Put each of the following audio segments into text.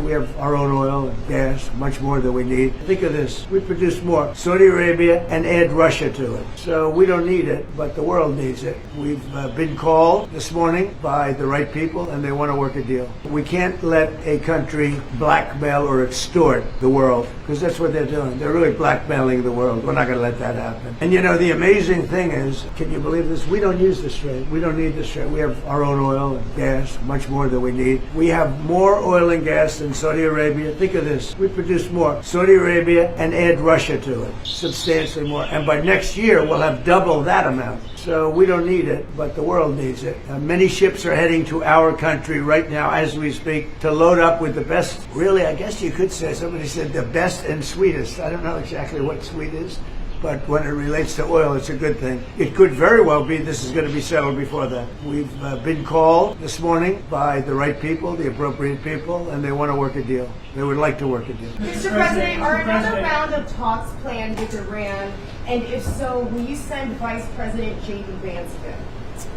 we have our own oil and gas, much more than we need. Think of this. We produce more Saudi Arabia and add Russia to it. So we don't need it, but the world needs it. We've been called this morning by the right people, and they want to work a deal. We can't let a country blackmail or extort the world, because that's what they're doing. They're really blackmailing the world. We're not going to let that happen. And you know, the amazing thing is, can you believe this? We don't use this trade. We don't need this trade. We have our own oil and gas, much more than we need. We have more oil and gas than Saudi Arabia. Think of this. We produce more Saudi Arabia and add Russia to it, substantially more. And by next year, we'll have double that amount. So we don't need it, but the world needs it. Many ships are heading to our country right now as we speak to load up with the best, really, I guess you could say, somebody said the best and sweetest. I don't know exactly what sweet is, but when it relates to oil, it's a good thing. It could very well be this is going to be settled before that. We've been called this morning by the right people, the appropriate people, and they want to work a deal. They would like to work a deal. Mr. President, are another round of talks planned with Iran? And if so, will you send Vice President J.D. Vance there?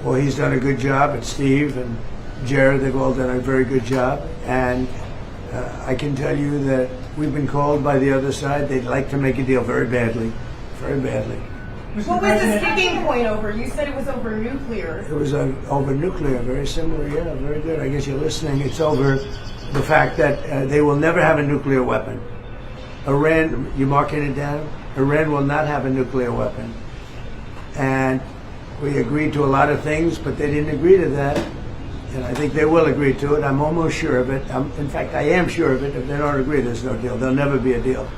Well, he's done a good job, and Steve and Jared, they've all done a very good job. And I can tell you that we've been called by the other side. They'd like to make a deal very badly. Very badly. What was the sticking point over? You said it was over nuclear. It was over nuclear, very similar, yeah, very good. I guess you're listening. It's over the fact that they will never have a nuclear weapon. Iran, you marking it down? Iran will not have a nuclear weapon. And we agreed to a lot of things, but they didn't agree to that. And I think they will agree to it. I'm almost sure of it. In fact, I am sure of it. If they don't agree, there's no deal. There'll never be a deal.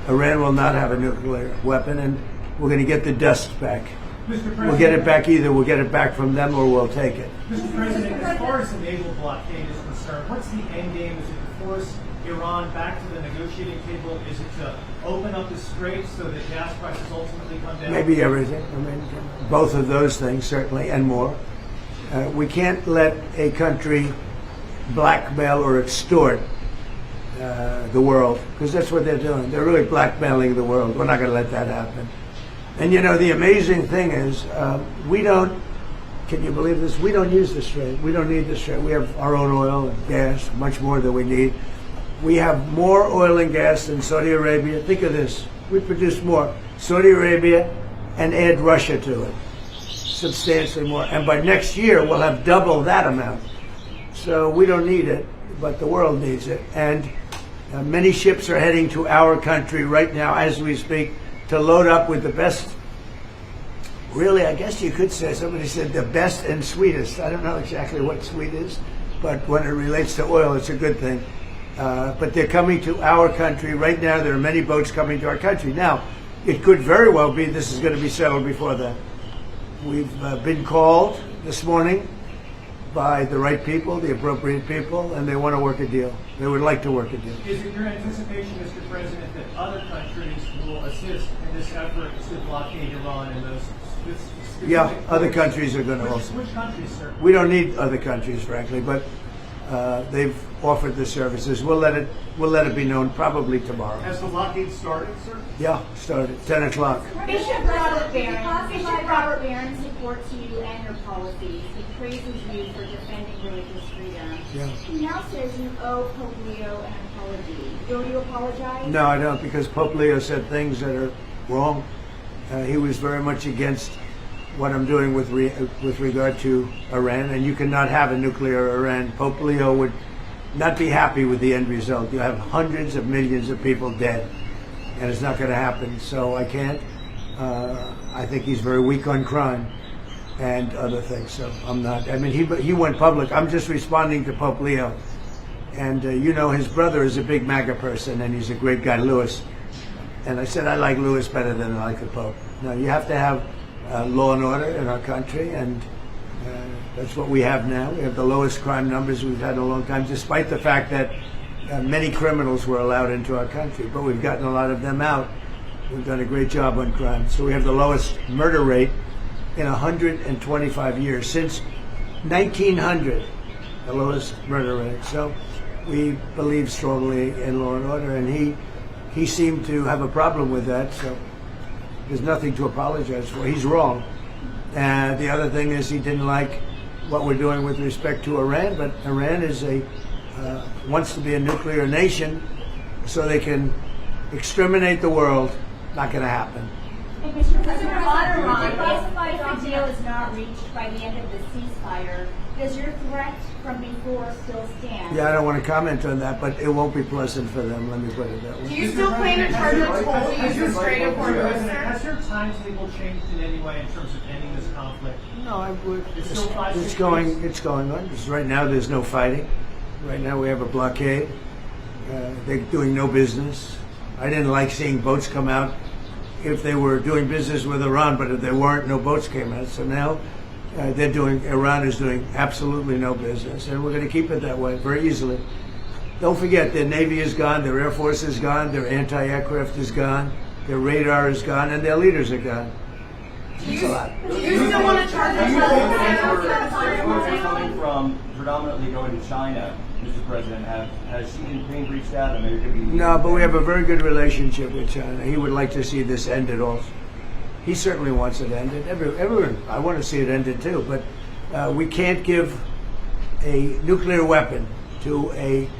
Iran will not have a nuclear weapon, and we're going to get the dust back. We'll get it back either. We'll get it back from them or we'll take it. Mr. President, as far as the naval blockade is concerned, what's the end game? Is it to force Iran back to the negotiating table? Is it to open up the straits so that gas prices ultimately come down? Maybe everything. I mean, both of those things, certainly, and more. We can't let a country blackmail or extort the world, because that's what they're doing. They're really blackmailing the world. We're not going to let that happen. And you know, the amazing thing is, we don't, can you believe this? We don't use this trade. We don't need this trade. We have our own oil and gas, much more than we need. We have more oil and gas than Saudi Arabia. Think of this. We produce more Saudi Arabia and add Russia to it, substantially more. And by next year, we'll have double that amount. So we don't need it, but the world needs it. And many ships are heading to our country right now as we speak to load up with the best, really, I guess you could say, somebody said the best and sweetest. I don't know exactly what sweet is, but when it relates to oil, it's a good thing. But they're coming to our country right now. There are many boats coming to our country. Now, it could very well be this is going to be settled before that. We've been called this morning by the right people, the appropriate people, and they want to work a deal. They would like to work a deal. Is it your anticipation, Mr. President, that other countries will assist in this effort to blockade Iran and those? Yeah, other countries are going to also. Which countries, sir? We don't need other countries, frankly, but they've offered the services. We'll let it be known probably tomorrow. Has the blockade started, sir? Yeah, started 10 o'clock. Bishop Robert Barron supports you and your policies. He praises you for defending religious freedom. Yeah. He now says you owe Pope Leo an apology. Will you apologize? No, I don't, because Pope Leo said things that are wrong. He was very much against what I'm doing with regard to Iran, and you cannot have a nuclear Iran. Pope Leo would not be happy with the end result. You have hundreds of millions of people dead, and it's not going to happen. So I can't. I think he's very weak on crime and other things. So I'm not. I mean, he went public. I'm just responding to Pope Leo, and you know, his brother is a big MAGA person, and he's a great guy, Louis. And I said I like Louis better than I like the Pope. Now you have to have law and order in our country, and that's what we have now. We have the lowest crime numbers we've had in a long time, despite the fact that many criminals were allowed into our country, but we've gotten a lot of them out. We've done a great job on crime. So we have the lowest murder rate in 125 years, since 1900, the lowest murder rate. So we believe strongly in law and order, and he seemed to have a problem with that, so there's nothing to apologize for. He's wrong. And the other thing is he didn't like what we're doing with respect to Iran, but Iran is a wants to be a nuclear nation so they can exterminate the world. Not going to happen. Mr. President, if classified deal is not reached by the end of the ceasefire, does your threat from before still stand? Yeah, I don't want to comment on that, but it won't be pleasant for them. Let me put it that way. Do you still plan to charge a toll to use the Strait of Hormuz, sir? Has your timetable changed in any way in terms of ending this conflict? No, It's still 5, 6 it's going on. Just right now, there's no fighting. Right now, we have a blockade. They're doing no business. I didn't like seeing boats come out if they were doing business with Iran, but if they weren't, no boats came out. So now Iran is doing absolutely no business, and we're going to keep it that way very easily. Don't forget, their Navy is gone, their Air Force is gone, their anti-aircraft is gone, their radar is gone, and their leaders are gone. It's a lot. Do you still want to charge a toll? Coming from predominantly going to China, Mr. President, has Xi Jinping reached out? And maybe No, but we have a very good relationship with China. He would like to see this ended also. He certainly wants it ended. Everyone, I want to see it ended too, but we can't give a nuclear weapon to a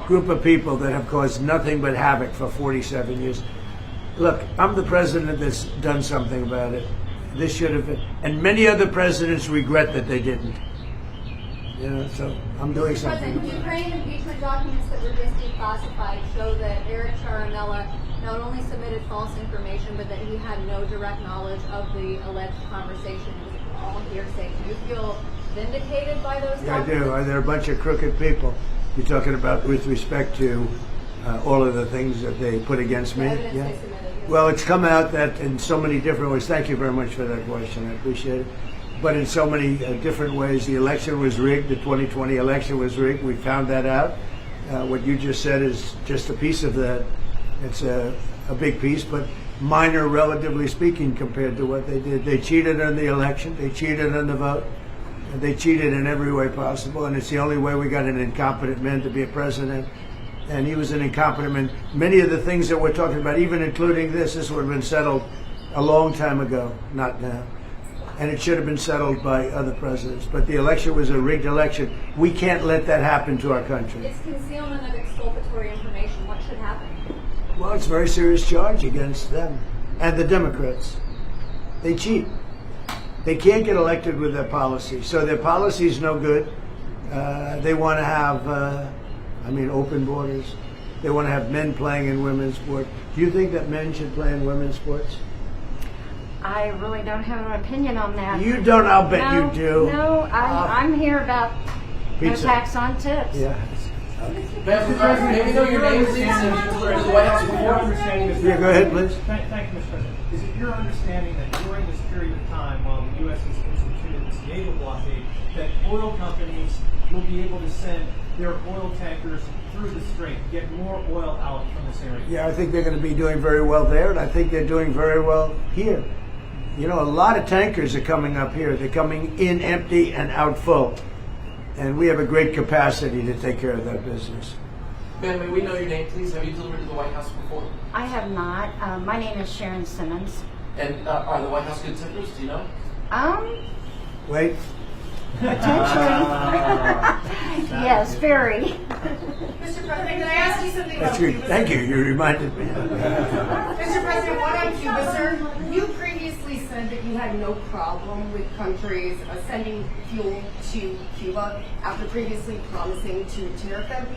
group of people that have caused nothing but havoc for 47 years. Look, I'm the president that's done something about it. This should have been, and many other presidents regret that they didn't. You know, so I'm doing something. President, Ukraine impeachment documents that were just declassified show that Eric Charamella not only submitted false information, but that he had no direct knowledge of the alleged conversation. It was all hearsay. Do you feel vindicated by those Yeah, I documents? do. They're a bunch of crooked people. You're talking about with respect to all of the things that they put against me. The evidence Yeah. they submitted, yes. Well, it's come out that in so many different ways. Thank you very much for that question. I appreciate it. But in so many different ways, the election was rigged. The 2020 election was rigged. We found that out. What you just said is just a piece of that. It's a big piece, but minor, relatively speaking, compared to what they did. They cheated on the election. They cheated on the vote. And they cheated in every way possible. And it's the only way we got an incompetent man to be a president. And he was an incompetent man. Many of the things that we're talking about, even including this would have been settled a long time ago, not now. And it should have been settled by other presidents. But the election was a rigged election. We can't let that happen to our country. It's concealment of exculpatory information. What should happen? Well, it's a very serious charge against them and the Democrats. They cheat. They can't get elected with their policy. So their policy is no good. They want to have, open borders. They want to have men playing in women's sports. Do you think that men should play in women's sports? I really don't have an opinion on that. You don't, I'll bet No, you do. No, I'm here about no Pizza. tax on tips. Yeah. Mr. President, may we know your name, please, and if you delivered to the White House before? Understanding this- Yeah, go ahead, please. Thank you, Mr. President. Is it your understanding that during this period of time, while the U.S. has instituted this naval blockade, that oil companies will be able to send their oil tankers through the strait, get more oil out from this area? Yeah, I think they're going to be doing very well there, and I think they're doing very well here. You know, a lot of tankers are coming up here. They're coming in empty and out full. And we have a great capacity to take care of that business. Ma'am, may we know your name, please? Have you delivered to the White House before? I have not. My name is Sharon Simmons. And are the White House good tempers? Do you know? Wait. Potentially. Yes, very. Mr. President, can I ask you something That's about good. Cuba? Thank you. You reminded me. Mr. President, one on Cuba, sir. You previously said that you had no problem with countries sending fuel to Cuba after previously promising to tariff them.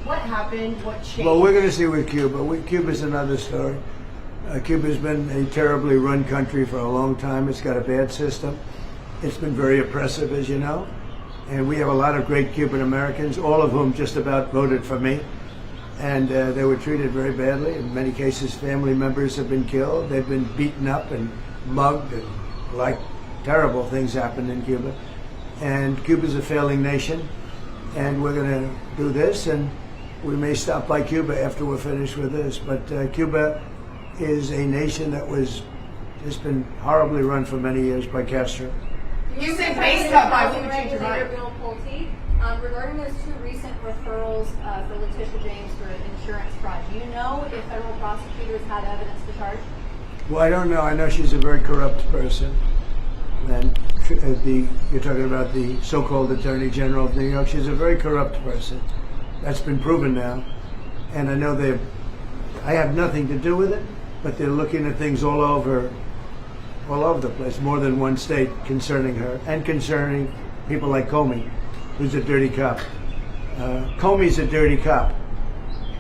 What happened? What changed? Well, we're going to see with Cuba. Cuba's another story. Cuba's been a terribly run country for a long time. It's got a bad system. It's been very oppressive, as you know. And we have a lot of great Cuban Americans, all of whom just about voted for me. And they were treated very badly. In many cases, family members have been killed. They've been beaten up and mugged, and terrible things happened in Cuba. And Cuba's a failing nation. And we're going to do this, and we may stop by Cuba after we're finished with this. But Cuba is a nation that was just been horribly run for many years by Castro. You said based on why would you change your mind? Bill Pulte, regarding those two recent referrals for Letitia James for insurance fraud, do you know if federal prosecutors had evidence to charge? Well, I don't know. I know she's a very corrupt person. And you're talking about the so-called Attorney General of New York. She's a very corrupt person. That's been proven now. And I know I have nothing to do with it, but they're looking at things all over the place, more than one state, concerning her and concerning people like Comey, who's a dirty cop. Comey's a dirty cop,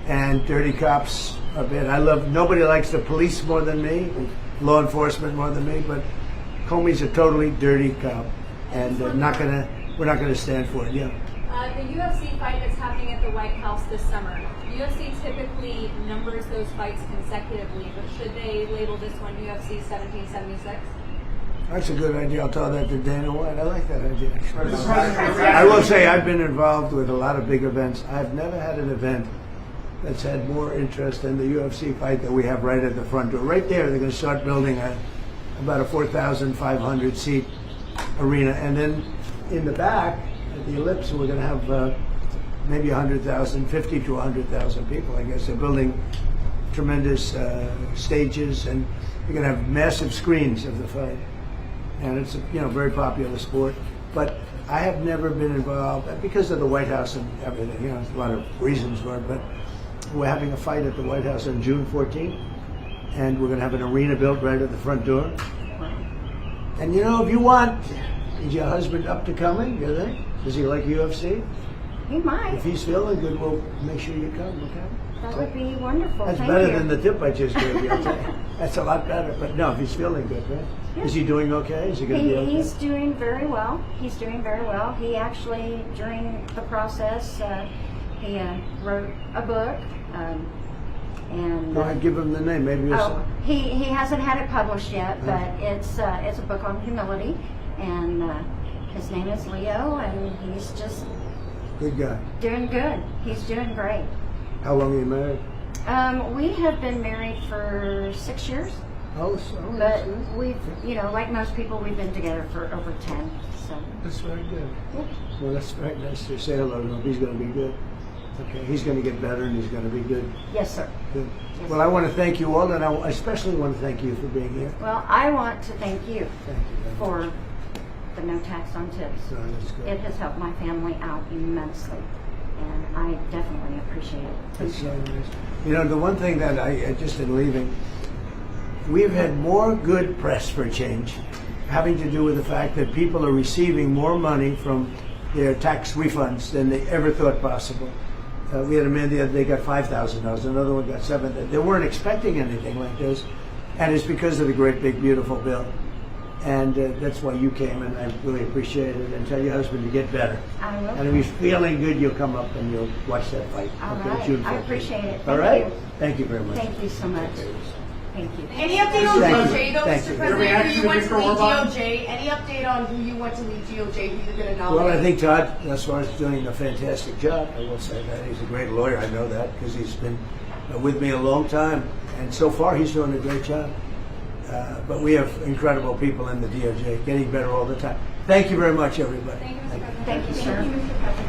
and dirty cops are bad. Nobody likes the police more than me, law enforcement more than me, but Comey's a totally dirty cop, and we're not gonna stand for it. Yeah. The UFC fight that's happening at the White House this summer. UFC typically numbers those fights consecutively, but should they label this one UFC 1776? That's a good idea. I'll tell that to Dana White. I like that idea. I will say I've been involved with a lot of big events. I've never had an event that's had more interest in the UFC fight that we have right at the front door. Right there, they're going to start building about a 4,500 seat arena, and then in the back at the Ellipse, we're going to have maybe 100,000, 50 to 100,000 people. I guess they're building tremendous stages, and you're going to have massive screens of the fight. And it's a very popular sport. But I have never been involved because of the White House and everything. There's a lot of reasons for it. But we're having a fight at the White House on June 14th, and we're going to have an arena built right at the front door. And if you want, is your husband up to coming? You think? Does he like UFC? He might. If he's feeling good, we'll make sure you come. Okay? That would be wonderful. That's Thank better you. than the tip I just gave you. Okay? That's a lot better. But no, if he's feeling good, right? Yeah. Is he doing okay? Is he going to be okay? He's doing very well. He's doing very well. He actually, during the process, he wrote a book. And Go ahead, give him the name. Maybe you'll he hasn't had it published yet, but it's a book on humility, and his name is Leo, and he's just good guy. doing good. He's doing great. How long are you married? We have been married for 6 years, But but we've, like most people, we've been together for over 10. So that's very good. Well, that's very nice to say hello to him. He's going to be good. Okay, he's going to get better, and he's going to be good. yes, sir. Good. Well, I want to thank you all, and I especially want to thank you for being here. Well, I want to thank you Thank you very much. for the no tax on tips. So that's good. It has helped my family out immensely, and I definitely appreciate it. That's so nice. The one thing that I just in leaving, we've had more good press for change, having to do with the fact that people are receiving more money from their tax refunds than they ever thought possible. We had a man the other day got $5,000, another one got $7,000. They weren't expecting anything like this, and it's because of the great, big, beautiful bill. And that's why you came, and I really appreciate it. And tell your husband to get better. I will. And if he's feeling good, you'll come up and you'll watch that fight. All Okay, right. June I 14th. appreciate it. All Thank right? you. Thank you very much. Thank you so much. Thank you. Any update on Thank you. DOJ, though, Thank Mr. you. President? Who you went to Mr. lead Orban? DOJ? Any update on who you went to lead DOJ, who you're going to nominate? Well, I think Todd, as far as doing a fantastic job, I will say that. He's a great lawyer. I know that because he's been with me a long time. And so far, he's doing a great job. But we have incredible people in the DOJ, getting better all the time. Thank you very much, everybody. Thank you, Mr. President. Thank you, sir.